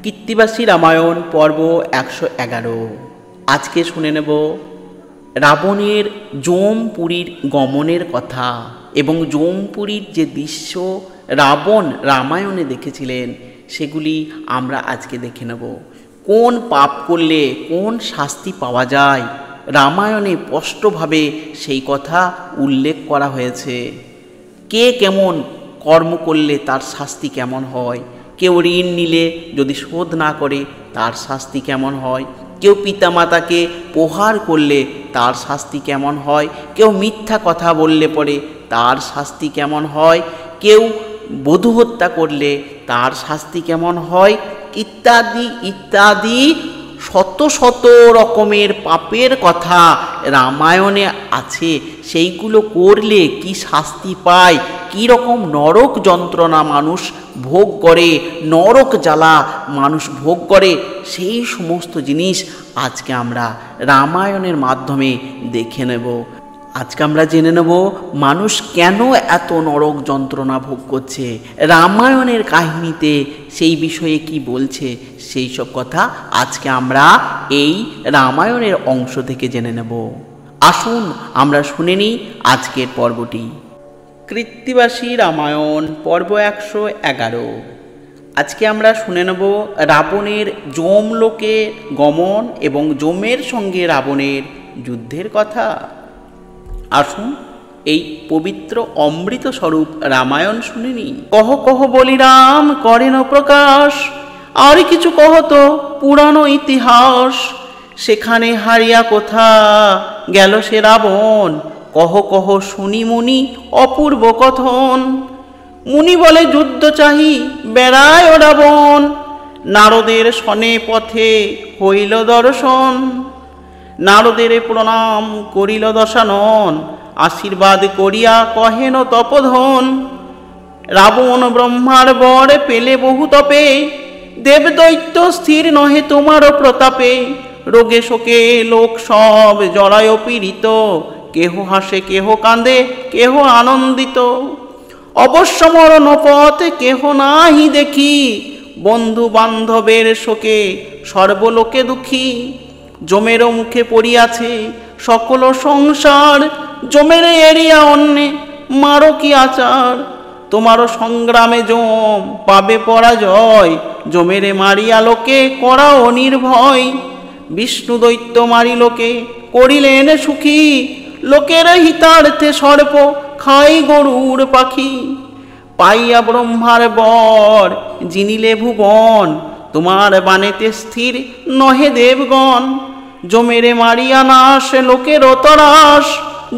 কৃত্তিবাসী রামায়ণ পর্ব ১১১। আজকে শুনে নেব রাবণের যমপুরীর গমনের কথা এবং যমপুরীর যে দৃশ্য রাবণ রামায়ণে দেখেছিলেন সেগুলি আমরা আজকে দেখে নেব। কোন পাপ করলে কোন শাস্তি পাওয়া যায় রামায়ণে স্পষ্টভাবে সেই কথা উল্লেখ করা হয়েছে। কে কেমন কর্ম করলে তার শাস্তি কেমন হয়, কেউ ঋণ নিলে যদি শোধ না করে তার শাস্তি কেমন হয়, কেউ পিতামাতাকে প্রহার করলে তার শাস্তি কেমন হয়, কেউ মিথ্যা কথা বললে পরে তার শাস্তি কেমন হয়, কেউ বধূ হত্যা করলে তার শাস্তি কেমন হয়, ইত্যাদি ইত্যাদি শত শত রকমের পাপের কথা রামায়ণে আছে। সেইগুলো করলে কি শাস্তি পায়, কী রকম নরক যন্ত্রণা মানুষ ভোগ করে, নরক জ্বালা মানুষ ভোগ করে, সেই সমস্ত জিনিস আজকে আমরা রামায়ণের মাধ্যমে দেখে নেব। আজকে আমরা জেনে নেব মানুষ কেন এত নরক যন্ত্রণা ভোগ করছে, রামায়ণের কাহিনীতে সেই বিষয়ে কি বলছে, সেই সব কথা আজকে আমরা এই রামায়ণের অংশ থেকে জেনে নেব। আসুন আমরা শুনে নিই আজকের পর্বটি। কৃত্তিবাসী রামায়ণ পর্ব ১১১। আজকে আমরা শুনে নেব রাবণের যমলোকে গমন এবং যমের সঙ্গে রাবণের যুদ্ধের কথা। আসুন এই পবিত্র অমৃত স্বরূপ রামায়ণ শুনে নিই। কহ কহ বলি রাম করেন প্রকাশ, আর কিছু কহ তো পুরানো ইতিহাস, সেখানে হারিয়া কোথা গেল সে রাবণ, কহ কহ শুনি মুনি অপূর্ব কথন। মুনি বলে যুদ্ধ চাহি বেড়ায় ও রাবণ, নারদের শনে পথে হইল দর্শন। নারদের প্রণাম করিল দশানন, আশীর্বাদ করিয়া কহেন তপধন। রাবণ ব্রহ্মার বর পেলে বহু তপে, দেবদৈত্য স্থির নহে তোমারও প্রতাপে। রোগে শোকে লোক সব জড়ায় পীড়িত, কেহ হাসে কেহ কাঁদে কেহ আনন্দিত। অবশ্য মরণ পথ কেহ নাহি দেখি, বন্ধু বান্ধবের শোকে সর্বলোকে দুঃখী। যমেরও মুখে পড়িয়াছে সকল সংসার, যমের এড়িয়া অন্যে মারো কি আচার। তোমারও সংগ্রামে যম পাবে পরাজয়, যমেরে মারিয়া লোকে করাও নির্ভয়। বিষ্ণু দৈত্য মারিলোকে করিলেন সুখী, লোকের হিতার্থে সর্প খাই গরুর পাখি। পাইয়া ব্রহ্মার বর জিনিলে ভুবন, তোমার বানেতে স্থির নহে দেবগণ। যমেরে মারিয়া নাশ লোকের তরাস,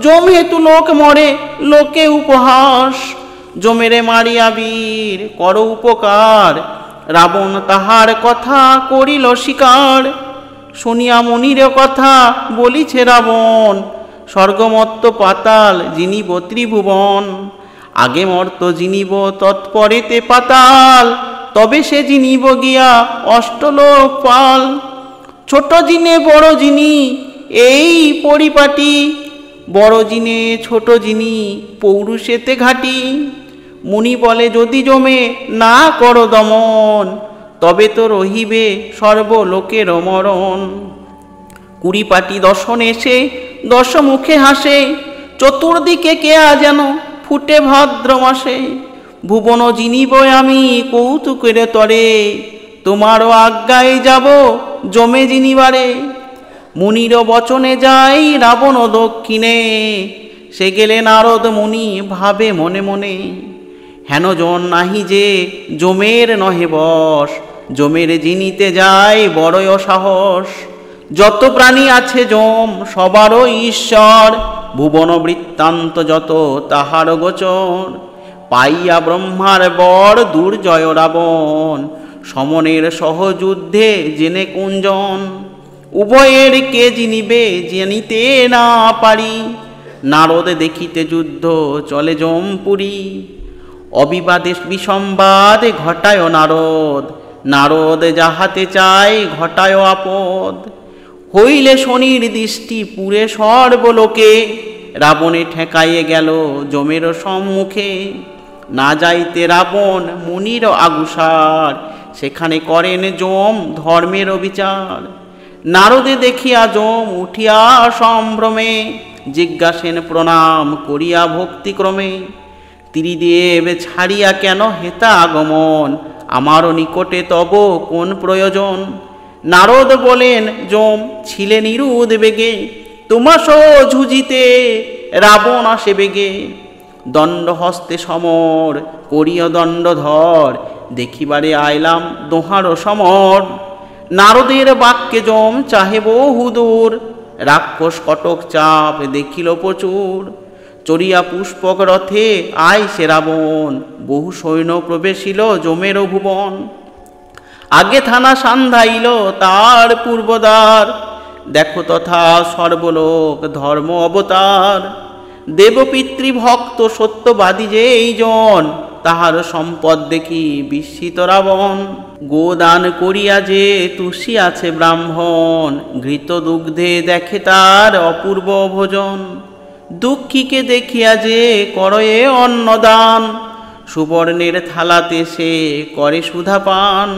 যম হেতু লোক মরে লোকে উপহাস। যমেরে মারিয়া বীর কর উপকার, রাবণ তাহার কথা করিল স্বীকার। শুনিয়া মুনির কথা বলিছে রাবণ, স্বর্গমত্ত পাতাল জিনিব ত্রিভুবন। আগে মর্ত জিনিব তৎপরেতে পাতাল, তবে সে জিনিব গিয়া অষ্টলোক পাল। ছোট জিনে বড় জিনি এই পরিপাটি, বড় জিনে ছোট জিনি পৌরুষেতে ঘাটি। মুনি বলে যদি জমে না কর দমন, তবে তো রহিবে সর্বলোকের মরণ। কুড়িপাটি দর্শন এসে দশ মুখে হাসে, চতুর্দিকে কেয়া যেন ফুটে ভাদ্র মাসে। ভুবন জিনিব আমি কৌতুকের তরে, তোমারও আজ্ঞায় যাব জমে জিনিবারে। মুনির বচনে যাই রাবণ দক্ষিণে, সে গেলে নারদ মুনি ভাবে মনে মনে। হেন জন নাহি যে যমের নহে বশ, যমের জিনিতে যায় বড়ই সাহস। যত প্রাণী আছে যম সবারও ঈশ্বর, ভুবন বৃত্তান্ত যত তাহার গোচর। পাইয়া ব্রহ্মার বর দুর্জয় রাবণ, সমনের সহযুদ্ধে জেনে কুঞ্জন। উভয়ের কে জিনিবে জানিতে না পারি, নারদ দেখিতে যুদ্ধ চলে যমপুরী। অবিবাদে বিসম্বাদ ঘটায় নারদ, নারদ যাহাতে চায় ঘটায় আপদ। হইলে শনির দৃষ্টি পুরে সর্বলোকে, রাবণে ঠেকাইয়ে গেল যমের সম্মুখে। না যাইতে রাবণ মুনির আগুসার, সেখানে করেন যম ধর্মের বিচার। নারদে দেখিয়া যম উঠিয়া সম্ভ্রমে, জিজ্ঞাসেন প্রণাম করিয়া ভক্তিক্রমে, ত্রিদেব ছাড়িয়া কেন হেতা আগমন, আমারও নিকটে তব কোন প্রয়োজন। নারদ বলেন যম ছিলে নিরুদ বেগে, তোমাস ঝুঁজিতে রাবণ আসে বেগে। দণ্ড হস্তে সমর করিয়া দণ্ডধর, দেখিবারে আইলাম দোহার সমর। নারদের বাক্যে যম চাহে বহুদূর, রাক্ষস কটক চাপ দেখিল প্রচুর। চড়িয়া পুষ্পক রথে আয় সে রাবণ, বহু সৈন্য প্রবেশিল যমের ভুবন। আগে থানা সান্ধাইল তার পূর্বদ্বার, দেখো তথা সর্বলোক ধর্ম অবতার। দেবপিতৃভক্ত সত্যবাদী যে এই জন, তাহার সম্পদ দেখি বিস্মিত রাবণ। গোদান করিয়া যে তুষি আছে ব্রাহ্মণ, ঘৃত দুগ্ধে দেখে তার অপূর্ব ভোজন। দুঃখীকে দেখিয়া যে করয়ে অন্নদান, সুবর্ণের থালাতে সে করে সুধা পান।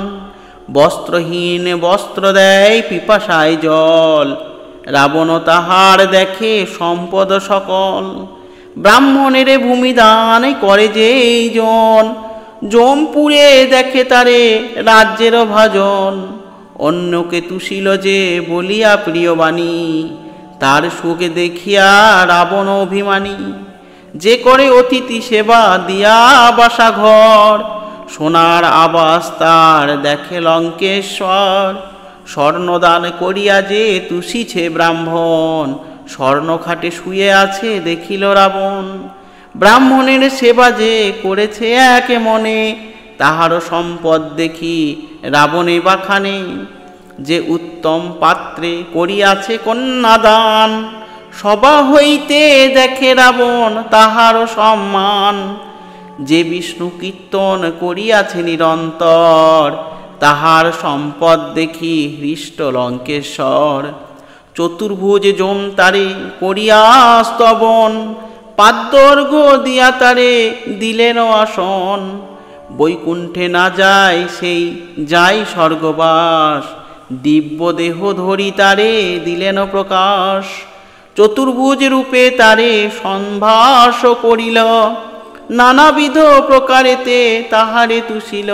বস্ত্রহীন বস্ত্র দেয় পিপাসায় জল, রাবণ তাহার দেখে সম্পদ সকল। ব্রাহ্মণের ভূমিদান করে যে এই জন, যমপুরে দেখে তারে রাজ্যের ভাজন। অন্যকে তুষিল যে বলিয়া প্রিয়বাণী, তার সুখে দেখিয়া রাবণ অভিমানী। যে করে অতিথি সেবা দিয়া বাসা ঘর, সোনার আবাস তার দেখে লঙ্কেশ্বর। স্বর্ণদান করিয়া যে তুষিছে ব্রাহ্মণ, স্বর্ণখাটে শুয়ে আছে দেখিল রাবণ। ব্রাহ্মণের সেবা যে করেছে একে মনে, তাহারও সম্পদ দেখি রাবণে বাখানে। যে উত্তম পাত্রে করিয়াছে কন্যাদান, সভা হইতে দেখে রাবণ তাহারও সম্মান। যে বিষ্ণু কীর্তন করিয়াছে নিরন্তর, তাহার সম্পদ দেখি হৃষ্ট লঙ্কেশ্বর। চতুর্ভুজ যম তারে করিয়া স্তবন, পাদ্যর্ঘ দিয়া তারে দিলেন আসন। বৈকুণ্ঠে না যায় সেই যায় স্বর্গবাস, দিব্য দেহ ধরি তারে দিলেন প্রকাশ। চতুর্ভুজ রূপে তারে সম্ভাস করিল, নানাবিধ প্রকারেতে তাহারে তুষিল।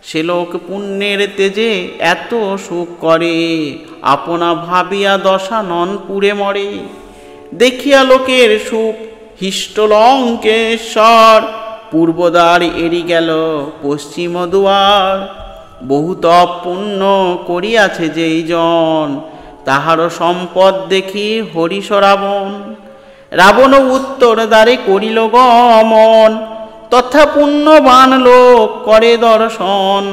সে লোক পুণ্যের তেজে এত সুখ করে, আপনা ভাবিয়া দশানন পুড়ে মরে। দেখিয়া লোকের সুখ হিষ্ট লঙ্কেশ্বর, পূর্বদ্বার এড়ি গেল পশ্চিম দুয়ার। বহু তপ পুণ্য করিয়াছে যেই জন, তাহারও সম্পদ দেখি হরিশ রাবণ। রাবণ উত্তর দ্বারে করিল গমন, তথা পুণ্যবান লোক করে দর্শন।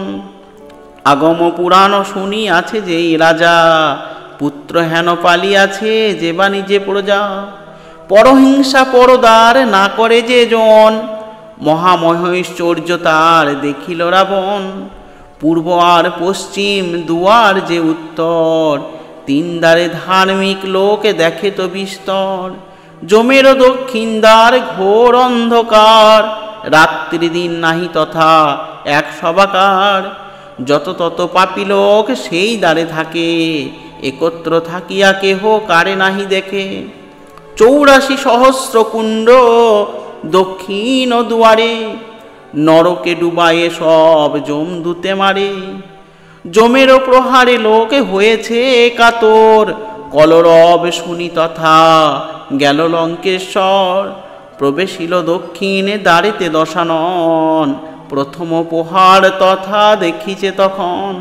আগম পুরাণ শুনিয়াছে যেই রাজা, পুত্র হেন পালিয়াছে যে বা নিজে প্রজা। পরহিংসা পরদার না করে যে জন, মহামহৈশ্বর্য তার দেখিল রাবণ। পূর্ব আর পশ্চিম দুয়ার যে উত্তর, তিন দ্বারে ধার্মিক লোক দেখে তো বিস্তর। যমের দক্ষিণ দ্বার ঘোর অন্ধকার, রাত্রি দিন নাহি তথা এক সবাকার। যত তত পাপী লোক সেই দ্বারে থাকে, একত্র থাকিয়া কেহ কারে নাহি দেখে। 84 সহস্র কুণ্ড দক্ষিণ দুয়ারে, নরকে ডুবায়ে সব যমদূতে মারে। যমের প্রহারে লোক হয়েছে কাতর, কলরব শুনি তথা গেল লঙ্কেশ্বর। প্রবেশিল দক্ষিণে দ্বারেতে দশানন, প্রথম প্রহার তথা দেখিছে তখন।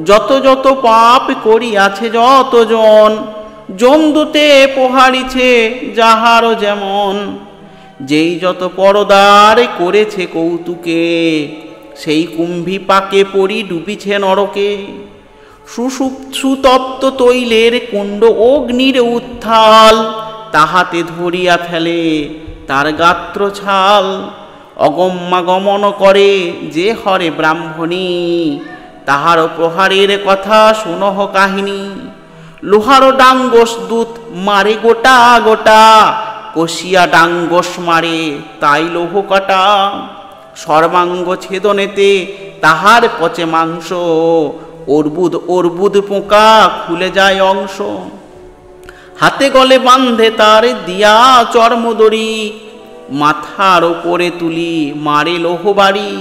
যত যত পাপ করিয়াছে যতজন, যমদূতে প্রহারিছে যাহারও যেমন। যেই যত পরদার করেছে কৌতুকে, সেই কুম্ভী পাকে পড়ি ডুবিছে নরকে। সুতপ্ত তৈলের কুণ্ড অগ্নির উত্থাল, তাহাতে ধরিয়া ফেলে তার গাত্র ছাল। অগম্যাগমন করে যে হরে ব্রাহ্মণী, তাহার প্রহারের কথা শুনহ কাহিনী। লোহার ডাঙ্গস দূত মারে গোটা গোটা, কষিয়া ডাঙ্গস মারে তাই লৌহ কাটা। সর্বাঙ্গ ছেদনেতে তাহার পচে মাংস, অর্বুদ অর্বুদ পোকা খুলে যায় অংশ। হাতে গলে বান্ধে তার দিয়া চর্মদড়ি, মাথার ওপরে তুলি মারে লোহবাড়ি।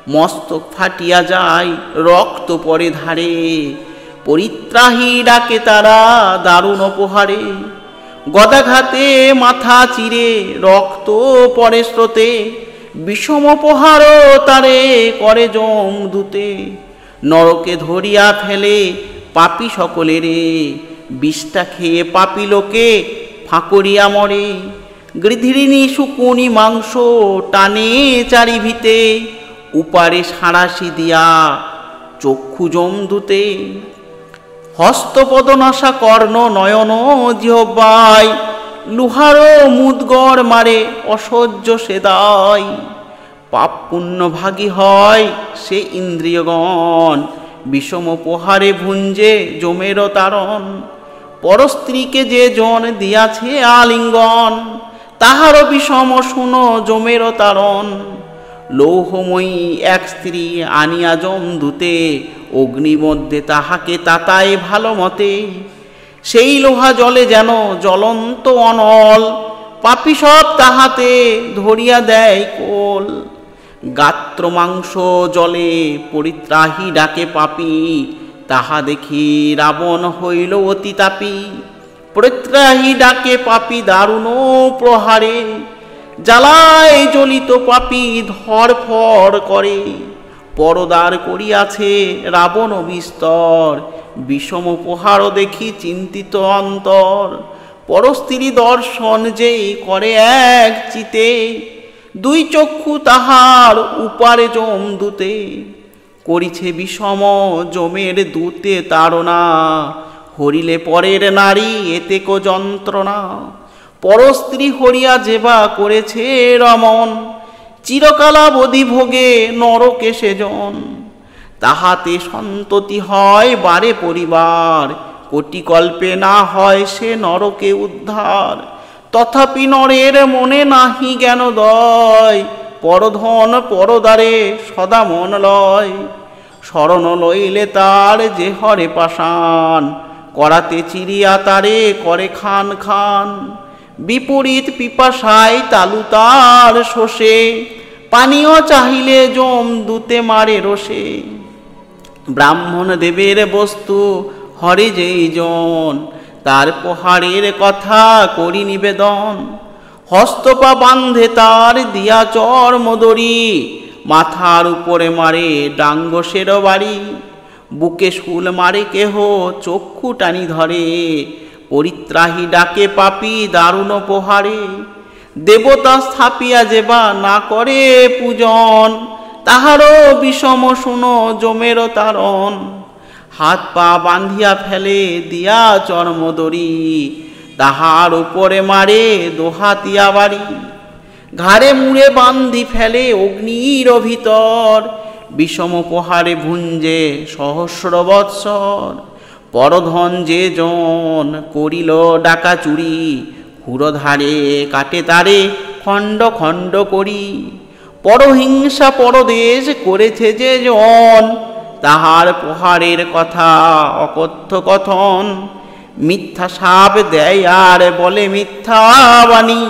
মস্তক ফাটিয়া যায় রক্ত পরে ধারে, পরিত্রাহী ডাকে তারা দারুণ উপহারে। গদাঘাতে মাথা চিরে রক্ত পরে স্রোতে, বিষম প্রহার তারে করে যমদূতে। নরকে ধরিয়া ফেলে পাপী সকলেরে, বিষটা খেয়ে পাপী লোকে ফাঁকরিয়া মরে। গৃধিণী শুকুনি মাংস টানে চারিভিতে, উপারে সাঁড়াশি দিয়া চক্ষু যমদূতে। হস্তপদনাশা কর্ণ নয়ন জিহ্বায়, লুহারো মুদগর মারে অসহ্য সে দায়। পাপ পুণ্য ভাগী হয় সে ইন্দ্রিয়গণ, বিষম প্রহারে ভুঞ্জে যমের তারণ। পরস্ত্রীকে যে জন দিয়াছে আলিঙ্গন, তাহারও বিষম শুনো যমের তারণ। লৌহময়ী এক স্ত্রী আনিয়া যমদূতে, অগ্নি মধ্যে তাহাকে তাতায় ভালো মতে। সেই লোহা জলে যেন জ্বলন্ত অনল, পাপী সব তাহাতে ধরিয়া দেয় কোল। গাত্র মাংস জলে পরিত্রাহী ডাকে পাপী, তাহা দেখি রাবণ হইল অতি তাপী। পরিত্রাহী ডাকে পাপী দারুণ প্রহারে, জ্বালায় জ্বলিত পাপী ধরফর করে। পরদার করিয়াছে রাবণ বিস্তর, বিষম প্রহার দেখি চিন্তিত অন্তর। পরস্ত্রী দর্শন যেই করে এক চিতে, দুই চক্ষু তাহার উপারে যমদূতে। করিছে বিষম যমের দূতে তাড়না, হরিলে পরের নারী এতে কো যন্ত্রণা। পরস্ত্রী হরিয়া যেবা করেছে রমণ, চিরকালাবধি ভোগে নরকে সেজন। তাহাতে সন্ততি হয় বারে পরিবার, কোটি কল্পে না হয় সে নরকে উদ্ধার। তথাপি নরের মনে নাহি জ্ঞানোদয়, পরধন পরদারে সদা মন লয়। শরণ লইলে তার যে হরে পাষাণ, করাতে চিরিয়া তারে করে খান খান। বিপরীত পিপাসায় তালু তার শোষে, পানীয় চাহিলে যমদূতে মারে রোষে। ব্রাহ্মণ দেবের বস্তু হরে যেই জন, তার প্রহারের কথা করি নিবেদন। হস্তপা বান্ধে তার দিয়া চর্মদড়ি, মাথার উপরে মারে ডাঙ্গসের বাড়ি। বুকে শুল মারে কেহ চক্ষু টানি ধরে, পরিত্রাহী ডাকে পাপী দারুণ প্রহারে। দেবতা স্থাপিয়া যেবা না করে পূজন, তাহারও বিষম শুনো যমের তারণ। হাত পা বান্ধিয়া ফেলে দিয়া চর্মদড়ি, তাহার উপরে মারে দোহাতিয়া বাড়ি। ঘাড়ে মুড়ে বান্ধি ফেলে অগ্নির ভিতর, বিষম প্রহারে ভুঞ্জে সহস্র বৎসর। পরধন যে জন করিল ডাকা চুরি, ক্ষুরধারে কাটে তারে খণ্ড খণ্ড করি। পরহিংসা পরদেশ করেছে যে জন, তাহার প্রহারের কথা অকথ্য কথন। মিথ্যা সাপ দেয় আর বলে মিথ্যা বাণী,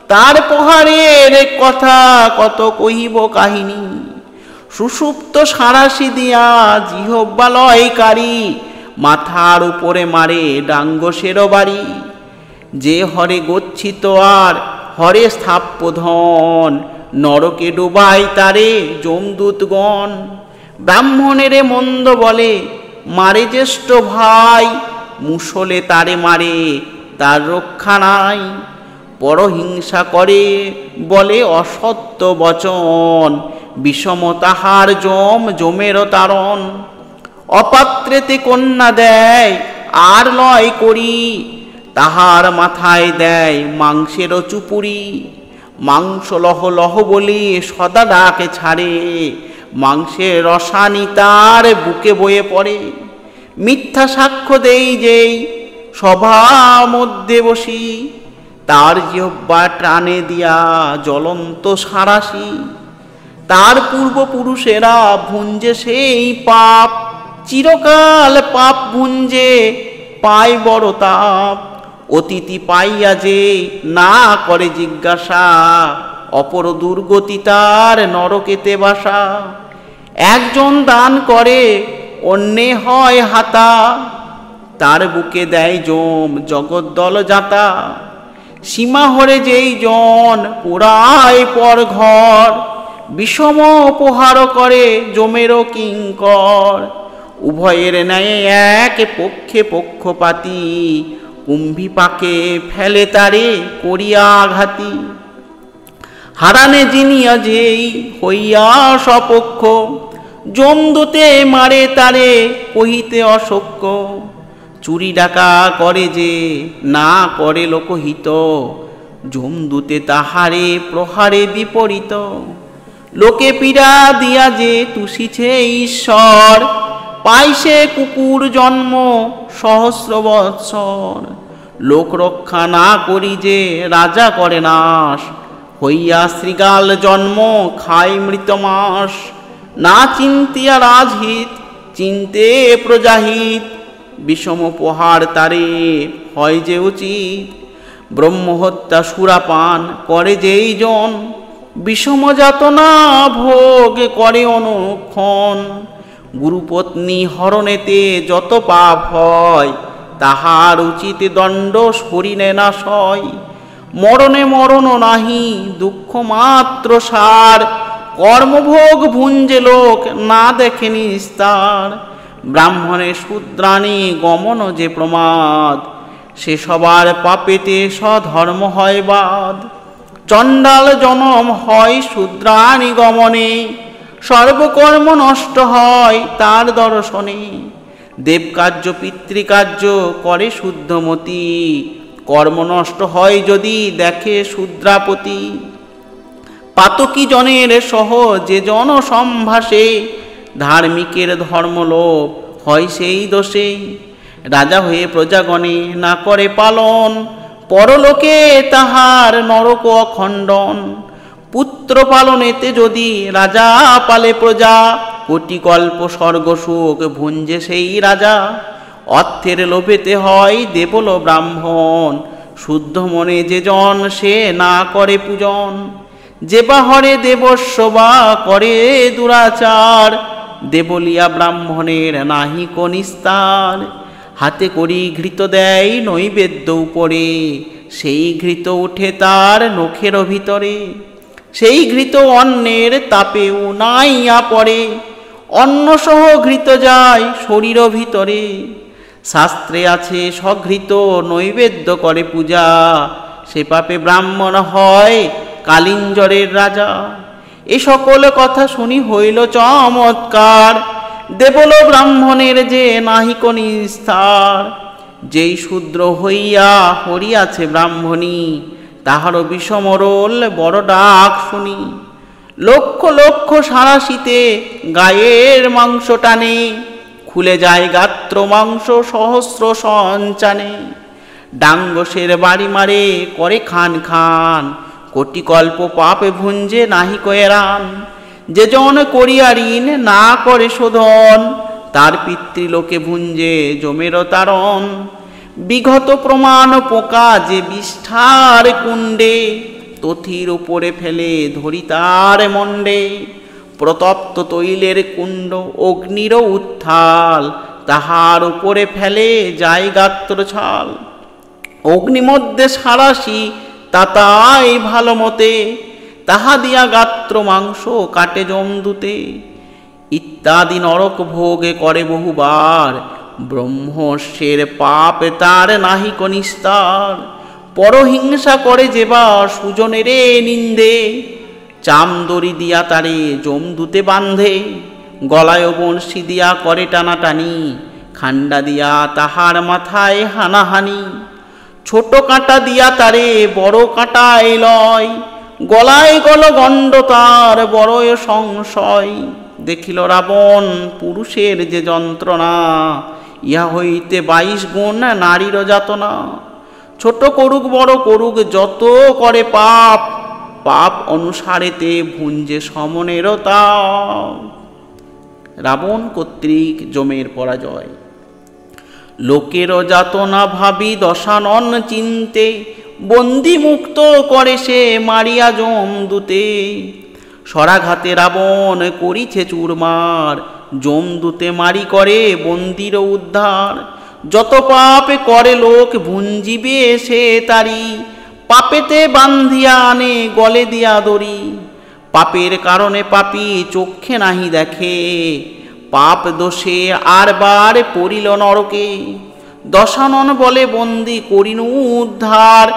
তার প্রহারের কথা কত কহিব কাহিনী। সুষুপ্ত সাঁড়াশি দিয়া জিহ্বালয়কারী, মাথার উপরে মারে ডাঙ্গসের বাড়ি। যে হরে গচ্ছিত আর হরে স্থাপ্য ধন, নরকে ডুবাই তারে যমদূতগণ। ব্রাহ্মণের মন্দ বলে মারে জ্যেষ্ঠ ভাই, মুসলে তারে মারে তার রক্ষা নাই। পরহিংসা করে বলে অসত্য বচন, বিষম তাহার যমের তারণ। অপাত্রেতে কন্যা দেয় আর লয় করি, তাহার মাথায় দেয় মাংসের চুপুরি। মাংস লহ লহ বলি সদা ডাকে ছাড়ে, মাংসের রসানি তার বুকে বয়ে পড়ে। মিথ্যা সাক্ষ্য দেই যেই সভা মধ্যে বসি, তার জিহ্বা টানে দিয়া জ্বলন্ত সাঁড়াশি। তার পূর্বপুরুষেরা ভুঞ্জে সেই পাপ, চিরকাল পাপ ভুঞ্জে পায় বড় তাপ। অতিথি পাইয়া যে না করে জিজ্ঞাসা, অপর দুর্গতি তার নরকেতে বাসা। একজন দান করে অন্যে হয় হাতা, তার বুকে দেয় যম জগদ্দল যাতা। সীমা হরে যেই জন পুরায় পর ঘর, বিষম উপহার করে যমেরও কিঙ্কর। উভয়ের ন্যায় এক পক্ষে পক্ষপাতী, কুম্ভীপাকে ফেলে তারে করিয়া আঘাতি। হারানে জিনিয়া যেই হইয়া সপক্ষ, যমদূতে মারে তারে কহিতে অশক্য। চুরি ডাকা করে যে না করে লোকহিত, যমদূতে তাহারে প্রহারে বিপরীত। লোকে পীড়া দিয়া যে তুষিছে ঈশ্বর, পাইছে কুকুর জন্ম সহস্র বৎসর। লোক রক্ষা না করি যে রাজা করে নাশ, হইয়া শৃগাল জন্ম খায় মৃত মাস। না চিন্তিয়া রাজহিত চিনতে প্রজাহিত, বিষম প্রহার তারে হয় যে উচিত। ব্রহ্মহত্যা সুরাপান করে যেই জন, বিষম যাতনা ভোগ করে অনুক্ষণ। গুরুপত্নী হরণেতে যত পাপ হয়, তাহার উচিত দণ্ড সরিনে না সয়। মরণে মরণ নাহি দুঃখ মাত্র সার, কর্মভোগ ভুঞ্জে লোক না দেখে নিস্তার। ব্রাহ্মণের শূদ্রাণী গমন যে প্রমাদ, সে সবার পাপেতে স্বধর্ম হয় বাদ। চণ্ডাল জনম হয় শূদ্রাণী গমনে, সর্বকর্ম নষ্ট হয় তার দর্শনে। দেবকার্য পিতৃকার্য করে শুদ্ধমতি, কর্ম নষ্ট হয় যদি দেখে শূদ্রাপতি। পাতকী জনের সহ যে জন সম্ভাসে, ধার্মিকের ধর্মলোপ হয় সেই দোষে। রাজা হয়ে প্রজাগণে না করে পালন, পরলোকে তাহার নরক অখণ্ডন। পুত্র পালনেতে যদি রাজা পালে প্রজা, কোটি কল্প স্বর্গ সুখ ভুঞ্জে সেই রাজা। অর্থের লোভেতে হয় দেবল ব্রাহ্মণ, শুদ্ধ মনে যে জন সে না করে পূজন। যে বা হরে দেবস্ব বা করে দুরাচার, দেবলিয়া ব্রাহ্মণের নাহি কো নিস্তার। হাতে করি ঘৃত দেয় নৈবেদ্য উপরে, সেই ঘৃত উঠে তার নখের ভিতরে। সেই ঘৃত অন্নের তাপেও নাইয়া পড়ে, অন্ন সহ ঘৃত যায় শরীর ভিতরে। শাস্ত্রে আছে সঘৃত নৈবেদ্য করে পূজা, সে পাপে ব্রাহ্মণ হয় কালিঞ্জরের রাজা। এ সকল কথা শুনি হইল চমৎকার, দেবল ব্রাহ্মণের যে নাহিক নিস্তার। যেই শূদ্র হইয়া হরিয়াছে ব্রাহ্মণী, তাহারও বিষমরল বড় ডাক শুনি। লক্ষ লক্ষ সারাশীতে গায়ের মাংস টানে, খুলে যায় গাত্র মাংস সহস্র সঞ্চানে। ডাঙ্গসের বাড়ি মারে করে খান খান, কোটি কল্প পাপে ভুঞ্জে নাহি কয়েরান। যে জন করিয়া ঋণ না করে শোধন, তার পিতৃলোকে ভুঞ্জে জমের তারণ। বিগত প্রমাণ পোকা যে বিষ্ঠার কুণ্ডে, তথির উপরে ফেলে ধরি তার মণ্ডে। প্রতপ্ত তৈলের কুণ্ড অগ্নির উত্থাল, তাহার উপরে ফেলে যায় গাত্র ছাল। অগ্নিমধ্যে সারাশি তাতাই ভালো মতে, তাহা দিয়া গাত্র মাংস কাটে যমদূতে। ইত্যাদি নরক ভোগে করে বহুবার, ব্রহ্মস্যের পাপ তার নাহিক নিস্তার। পরহিংসা করে যেবা সুজনেরে নিন্দে, চামদড়ি দিয়া তারে যমদূতে বান্ধে। গলায় বংশী দিয়া করে টানাটানি, খান্ডা দিয়া তাহার মাথায় হানাহানি। ছোট কাঁটা দিয়া তারে বড় কাঁটায় লয়, গলায় গল গণ্ড তার বড় সংশয়। দেখিল রাবণ পুরুষের যে যন্ত্রণা, ইহা হইতে 22 গুণ নারীর যাতনা। ছোট করুক বড় করুক যত করে পাপ, পাপ অনুসারেতে ভুঞ্জে সমনের তাপ। রাবণ কর্তৃক যমের পরাজয়। লোকের যাতনা ভাবি দশানন চিনতে, বন্দি মুক্ত করে সে মারিয়া যমদূতে। সরাঘাতে রাবণ করিছে চুরমার, যমদূতে মারি করে বন্দির উদ্ধার। যত পাপে করে লোক ভুঞ্জিবে সে তারি, পাপেতে বান্ধিয়া আনে গলে দিয়া দড়ি। পাপের কারণে পাপী চক্ষে নাহি দেখে, পাপ দোষে আর বার পড়িল নরকে। দশানন বলে বন্দি করিনু উদ্ধার,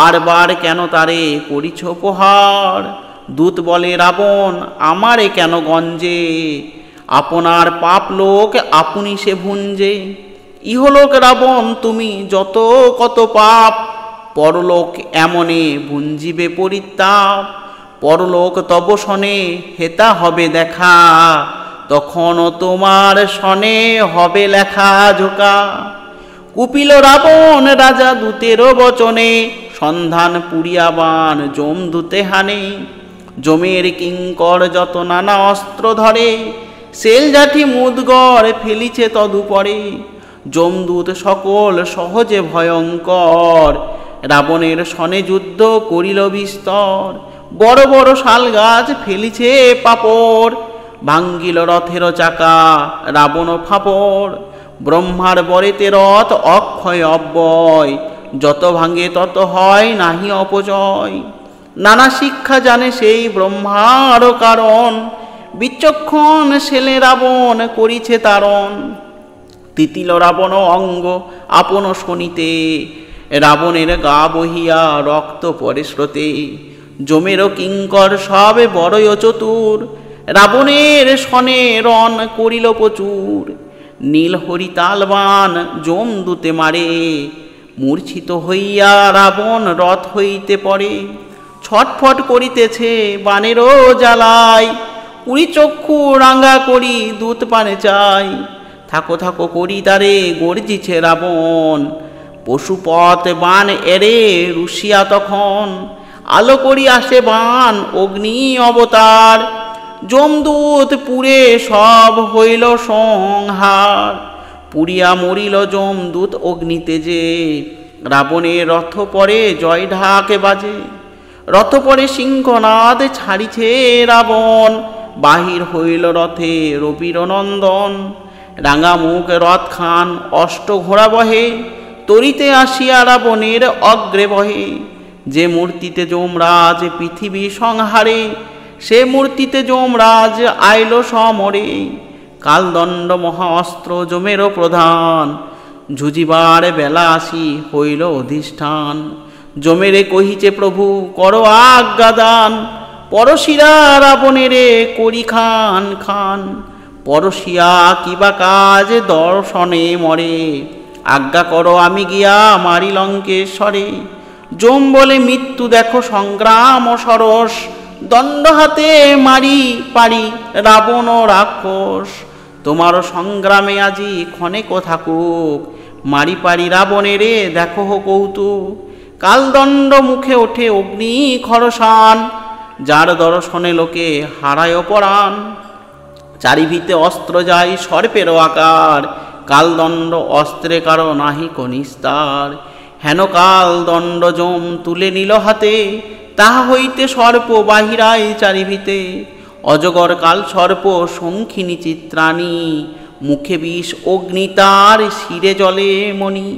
আর বার কেন তারে করিছ প্রহার। দূত বলে রাবণ আমারে কেন গঞ্জে, আপনার পাপ লোক আপনি সে ভুঞ্জে। ইহলোক রাবণ তুমি যত কত পাপ, পরলোক এমনে ভুঞ্জিবে পরিতাপ। পরলোক তব সনে হেতা হবে দেখা, তখন তোমার সনে হবে লেখা ঝোকা। কুপিল রাবণ রাজা দূতের বচনে, সন্ধান পুরিয়াবান যমদূতে হানে। যমের কিঙ্কর যত নানা অস্ত্র ধরে, সেল জাঠি মুদগড় ফেলিছে তদুপরে। যমদূত সকল সহজে ভয়ঙ্কর, রাবণের সনে যুদ্ধ করিল বিস্তর। বড় বড় শাল গাছ ফেলিছে পাপড়, ভাঙ্গিল রথের চাকা রাবণ ফাপড়। ব্রহ্মার বরেতে রথ অক্ষয় অব্যয়, যত ভাঙ্গে তত হয় নাহি অপজয়। নানা শিক্ষা জানে সেই ব্রহ্মার কারণ, বিচক্ষণ ছেলে রাবণ করিছে তারণ। তিতিল রাবণ অঙ্গ আপন শনিতে, রাবণের গা বহিয়া রক্ত পরে স্রোতে। যমেরও কিঙ্কর সব বড়ই চতুর, রাবণের সনে রণ করিল প্রচুর। নীল হরিতালবান যমদূতে মারে, মূর্ছিত হইয়া রাবণ রথ হইতে পড়ে। ছটফট করিতেছে বানেরও জ্বালায়, উড়ি চক্ষু রাঙ্গা করি দূত পানে চাই। থাকো থাকো করি তারে গর্জিছে রাবণ, পশুপথ বান এরে রুশিয়া তখন। আলো করি আসে বান অগ্নি অবতার, যমদূত পুরে সব হইল সংহার। পুরিয়া মরিল যমদূত অগ্নিতে যে, রাবণের রথ পরে জয় ঢাকে বাজে। রথ পরে সিংহনাদ ছাড়িছে রাবণ, বাহির হইল রথে রবির নন্দন। রাঙা মুখ রথ খান অষ্ট ঘোড়া বহে, তরিতে আসিয়া রাবণের অগ্রে বহে। যে মূর্তিতে যমরাজ পৃথিবী সংহারে, সে মূর্তিতে যমরাজ আইল সমরে। কালদণ্ড মহা অস্ত্র যমেরও প্রধান, ঝুঁজিবার বেলা আসি হইল অধিষ্ঠান। যমেরে কহিছে প্রভু করো আজ্ঞাদান, পরশিরা রাবণেরে করি খান খান। পরশিয়া কিবা কাজ দর্শনে মরে, আজ্ঞা করো আমি গিয়া মারি লঙ্কেশ্বরে। যম বলে মৃত্যু দেখো সংগ্রাম সরস, দণ্ড হাতে মারি পারি রাবণ রাক্ষস। তোমার সংগ্রামে আজি ক্ষণেক থাকুক, মারি পারি রাবণেরে দেখো কৌতুক। কালদণ্ড মুখে ওঠে অগ্নি খরসান, যার দর্শনে লোকে হারায় পরাণ। চারিভিতে অস্ত্র যায় সর্পেরও আকার, কালদণ্ড অস্ত্রে কারো নাহি কনিস্তার। হেন কালদণ্ড যম তুলে নিল হাতে, তাহা হইতে সর্প বাহিরায় চারিভিতে। অজগর কাল সর্প শঙ্খিনী চিত্রাণী, মুখে বিষ অগ্নি তার শিরে জলে মণি।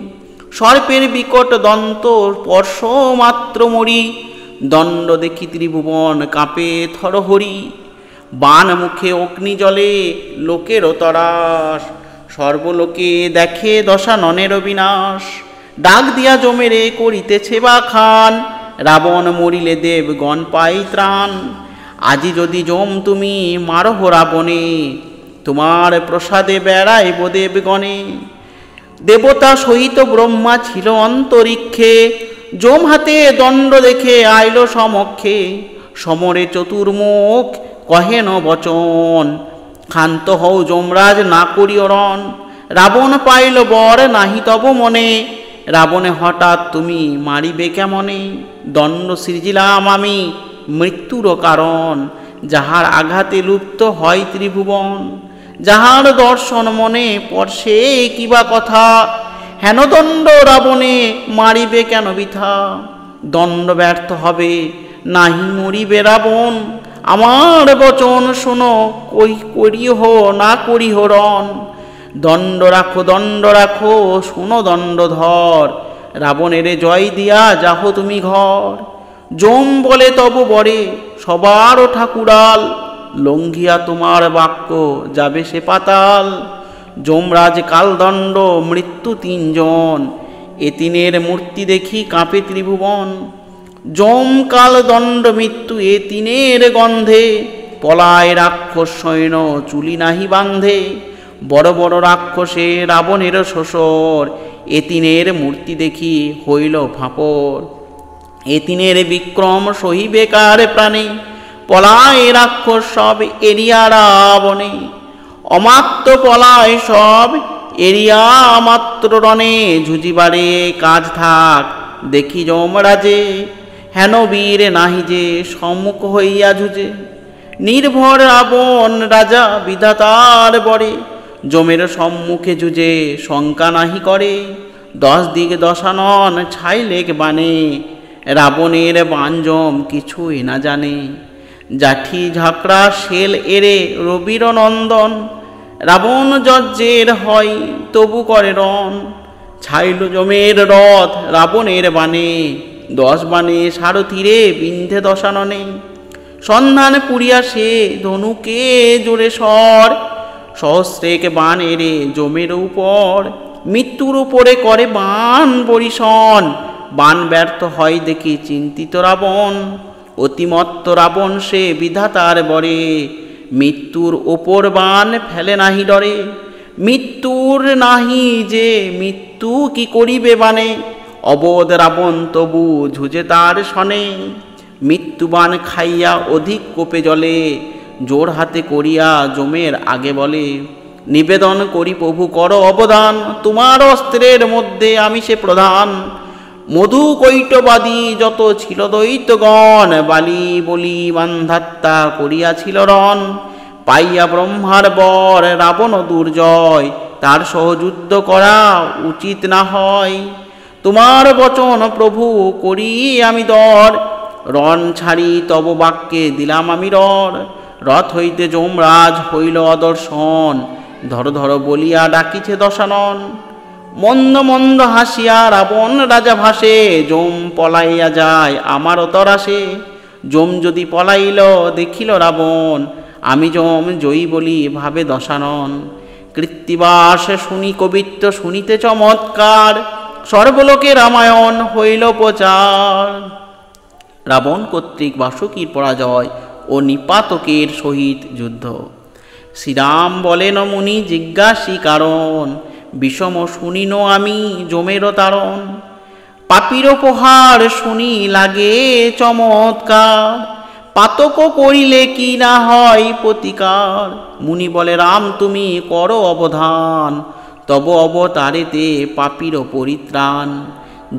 সর্পের বিকট দন্ত স্পর্শ মাত্র মরি, দণ্ড দেখি ত্রিভুবন কাঁপে থরহরি। বান মুখে অগ্নি জলে লোকের তরাস, সর্বলোকে দেখে দশাননের বিনাশ। ডাক দিয়া যমেরে করিতেছে বা খান, রাবণ মরিলে দেবগণ পাই ত্রাণ। আজি যদি যম তুমি মারহ রাবণে, তোমার প্রসাদে বেড়াইব দেবগণে। দেবতা সহিত ব্রহ্মা ছিল অন্তরিক্ষে, যম হাতে দণ্ড দেখে আইল সমক্ষে। সমরে চতুর্মুখ কহেন বচন, ক্ষান্ত হও যমরাজ না করিও রণ। রাবণ পাইল বর নাহি তব মনে, রাবণে হঠাৎ তুমি মারিবে কেমনে। দণ্ড সৃজিলাম আমি মৃত্যুরও কারণ, যাহার আঘাতে লুপ্ত হয় ত্রিভুবন। যাহার দর্শন মনে পড়ছে কিবা কথা, হেন দণ্ড রাবণে মারিবে কেন বৃথা। দণ্ড ব্যর্থ হবে নাহি মরিবে রাবণ, আমার বচন শোনো করিহ না করিহ রণ। দণ্ড রাখো শোনো দণ্ডধর, রাবণের জয় দিয়া যাহ তুমি ঘর। যম বলে তব বরে সবার ঠাকুরাল, লঙ্ঘিয়া তোমার বাক্য যাবে সে পাতাল। যমরাজ কালদণ্ড মৃত্যু তিনজন, এ তিনের মূর্তি দেখি কাঁপে ত্রিভুবন। যম কাল দণ্ড মৃত্যু এ তিনের গন্ধে, পলায় রাক্ষস সৈন্য চুলি নাহি বান্ধে। বড় বড় রাক্ষসে রাবণের শ্বশুর, এ তিনের মূর্তি দেখি হইল ফাঁপড়। এ তিনের বিক্রম সহিবে কার প্রাণে, পলায় রাক্ষস সব এরিয়া রাবণে। অমাত্র পলায় সব এরিয়া মাত্র রণে, ঝুঁজিবারে কাজ থাক দেখি যমরাজে। হেন বীর নাহি যে সম্মুখ হইয়া ঝুঁজে, নির্ভর রাবণ রাজা বিধাতার বরে। যমের সম্মুখে যুজে শঙ্কা নাহি করে, 10 দিক দশানন ছাইলেক বানে। রাবণের বাঞ্জম কিছুই না জানে, জাঠি ঝাঁকড়া শেল এরে রবির নন্দন। রাবণ যজ্ঞের হয় তবু করে রণ, ছাইল যমের রথ রাবণের বানে। 10 বানে সারথিরে বিন্ধে দশাননে, সন্ধান পুরিয়া সে ধনুকে জোরে স্বর। সহস্রেক বান এরে যমের উপর, মৃত্যুর উপরে করে বান বরিশন। বান ব্যর্থ হয় দেখি চিন্তিত রাবণ, অতিমত্ত রাবণ সে বিধাতার বরে। মৃত্যুর ওপর বান ফেলে নাহি ডরে, মৃত্যুর নাহি যে মৃত্যু কি করিবে বানে। অবোধ রাবণ তবু ঝুঁজে তার সনে, মৃত্যুবান খাইয়া অধিক কোপে জলে। জোর হাতে করিয়া যমের আগে বলে, নিবেদন করি প্রভু কর অবদান। তোমার অস্ত্রের মধ্যে আমি সে প্রধান। মধু কৈটবাদী যত ছিল দৈত্যগণ, বালি বলি বান্ধাত্তা করিয়াছিল রণ। পাইয়া ব্রহ্মার বর রাবণ দুর্জয়, তার সহযুদ্ধ করা উচিত না হয়। তোমার বচন প্রভু করি আমি দর, রণ ছাড়ি তব বাক্যে দিলাম আমি রর। রথ হইতে যমরাজ হইল অদর্শন, ধর ধর বলিয়া ডাকিছে দশানন। মন্দ মন্দ হাসিয়া রাবণ রাজা ভাসে, যম পলাইয়া যায় আমার তরাসে। যম যদি পলাইল দেখিল রাবণ, আমি যম জয়ী বলি ভাবে দশানন। কৃত্তিবাস শুনি কবিত্ব শুনিতে চমৎকার, সর্বলোকে রামায়ণ হইল প্রচার। রাবণ কর্তৃক বাসুকীর পরাজয় ও নিপাতকের সহিত যুদ্ধ। শ্রীরাম বলেন মুনি জিজ্ঞাসী কারণ, বিষম শুনিন আমি যমের তারণ। পাপীর প্রহার শুনি লাগে চমৎকার, পাতক করিলে কি না হয় প্রতিকার। মুনি বলে রাম তুমি করো অবধান, তব অবতারেতে পাপীর পরিত্রাণ।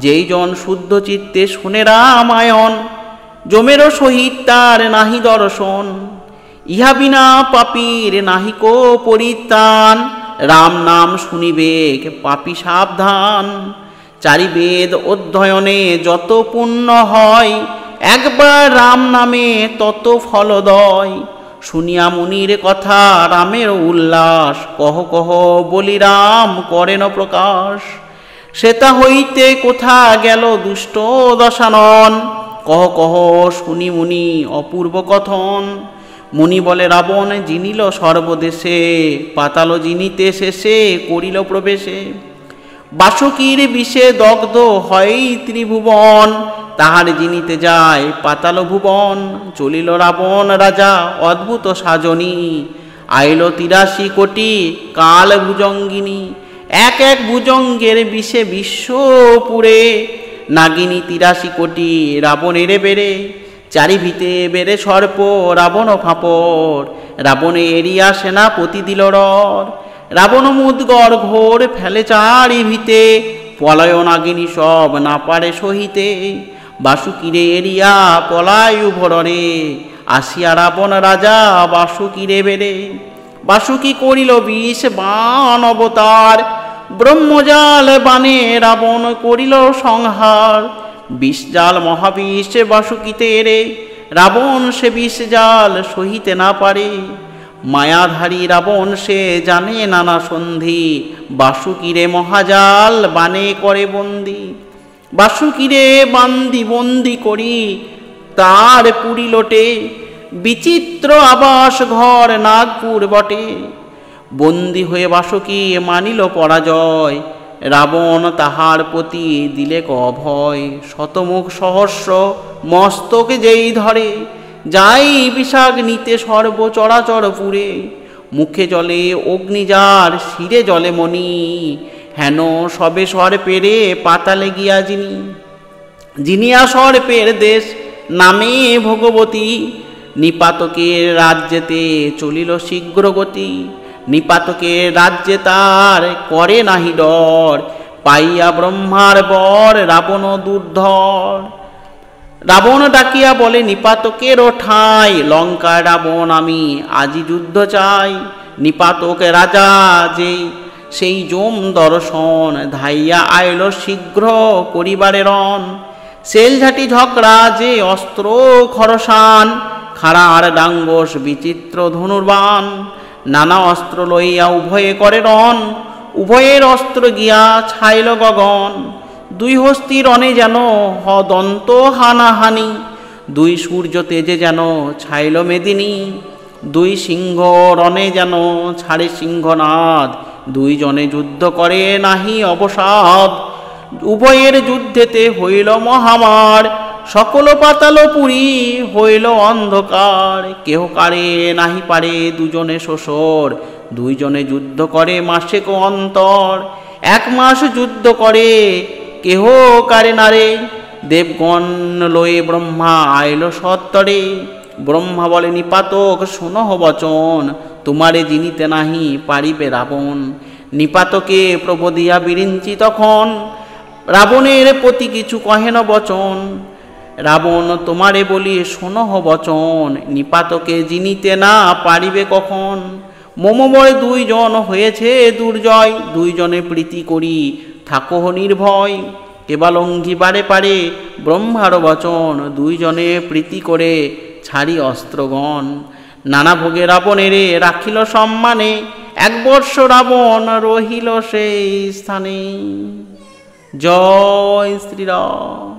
যেই জন শুদ্ধ চিত্তে শুনে রামায়ণ, যমেরও সহিত তার নাহি দর্শন। ইহা বিনা পাপীর নাহিকো পরিত্রাণ, রাম নাম শুনিবেক পাপী সাবধান। চারি বেদ অধ্যয়নে যত পুণ্য হয়, একবার রাম নামে তত ফলদয়। শুনিয়া মুনির কথা রামের উল্লাস, কহ কহ বলি রাম করেন প্রকাশ। শ্বেতা হইতে কোথা গেল দুষ্ট দশানন, কহ কহ শুনি মুনি অপূর্ব কথন। মুনি বলে রাবণ জিনিল সর্বদেশে, পাতাল জিনিতে শেষে করিল প্রবেশে। বাসুকীর বিষে দগ্ধ হয় ত্রিভুবন, তাহার জিনিতে যায় পাতাল ভুবন। চলিল রাবণ রাজা অদ্ভুত সাজনী, আইল 83 কোটি কাল ভুজঙ্গিনী। এক এক ভুজঙ্গের বিষে বিশ্বপুরে, নাগিনী 83 কোটি রাবণের বেড়ে। চারিভিতে বেড়ে সর্প রাবণ ফাঁপড়, রাবণে এরিয়া সেনাপতি দিল রর। রাবণ মুদগর ঘোর ফেলে চারিভিতে, পলায় নাগিনী সব না পারে সহিতে। বাসুকিরে এরিয়া পলায়ু ভরণে, আসিয়া রাবণ রাজা বাসুকিরে বেড়ে। বাসুকি করিল বিষ বাণ অবতার, ব্রহ্মজাল বানে রাবণ করিল সংহার। বিষ জাল মহাবিষ বাসুকিতে রে, রাবণ সে বিষ জাল সহিতে না পারে। মায়াধারী রাবণ সে জানে নানা সন্ধি, বাসুকিরে মহাজাল বানে করে বন্দি। বাসুকিরে বান্দি বন্দি করি তার পুরী লোটে, বিচিত্র আবাস ঘর নাগপুর বটে। বন্দি হয়ে বাসুকি মানিল পরাজয়, রাবণ তাহার প্রতি দিলে অভয়। শতমুখ সহস্র মস্তকে যেই ধরে, যাই বিষাগ নিতে সর্ব চরাচর পুরে। মুখে জলে অগ্নিজার শিরে জলে মণি, হেন সবে সর্পেরে পাতালে গিয়া যিনি। যিনিয়া সর্পের দেশ নামে ভগবতী, নিপাতকের রাজ্যেতে চলিল শীঘ্র গতি। নিপাতকের রাজ্যে তার করে নাহি ডর, পাইয়া ব্রহ্মার বর রাবণ দুর্ধর। রাবণ ডাকিয়া বলে নিপাতকের ঠাই, লঙ্কা রাবণ আমি আজি যুদ্ধ চাই। নিপাতক রাজা যেই সেই যম দর্শন, ধাইয়া আইল শীঘ্র করিবারে রণ। সেলঝাটি ঝকড়া যে অস্ত্র খরসান, খাড়ার ডাঙ্গস বিচিত্র ধনুর্বাণ। নানা অস্ত্র লইয়া উভয়ে করে রণ, উভয়ের অস্ত্র গিয়া ছাইল গগন। দুই হস্তির রণে যেন দন্ত হানাহানি, দুই সূর্য তেজে যেন ছাইল মেদিনী। দুই সিংহ রণে যেন ছাড়ে সিংহনাদ, দুইজনে যুদ্ধ করে নাহি অবসাদ। উভয়ের যুদ্ধেতে হইল মহামার, সকল পাতাল পুরী হইল অন্ধকার। কেহ কারে নাহি পারে দুজনে শ্বশুর, দুইজনে যুদ্ধ করে মাসেক অন্তর। 1 মাস যুদ্ধ করে কেহ কারে নারে, দেবগণ লয়ে ব্রহ্মা আইল সত্তরে। ব্রহ্মা বলে নিপাতক শোনহ বচন, তোমারে জিনিতে নাহি পারিবে রাবণ। নিপাতকে প্রবোধিয়া বিরিঞ্চি তখন, রাবণের প্রতি কিছু কহেন বচন। রাবণ তোমারে বলি শোনহ বচন, নিপাতকে জিনিতে না পারিবে কখন। মোমবয় দুইজন হয়েছে দুর্জয়, দুইজনে প্রীতি করি থাকো নির্ভয়। কেবল অঙ্গিবারে পারে ব্রহ্মার বচন, দুইজনে প্রীতি করে ছাড়ি অস্ত্রগণ। নানা ভোগে রাবণেরে রাখিল সম্মানে, 1 বর্ষ রাবণ রহিল সেই স্থানে। জয় শ্রীরাম।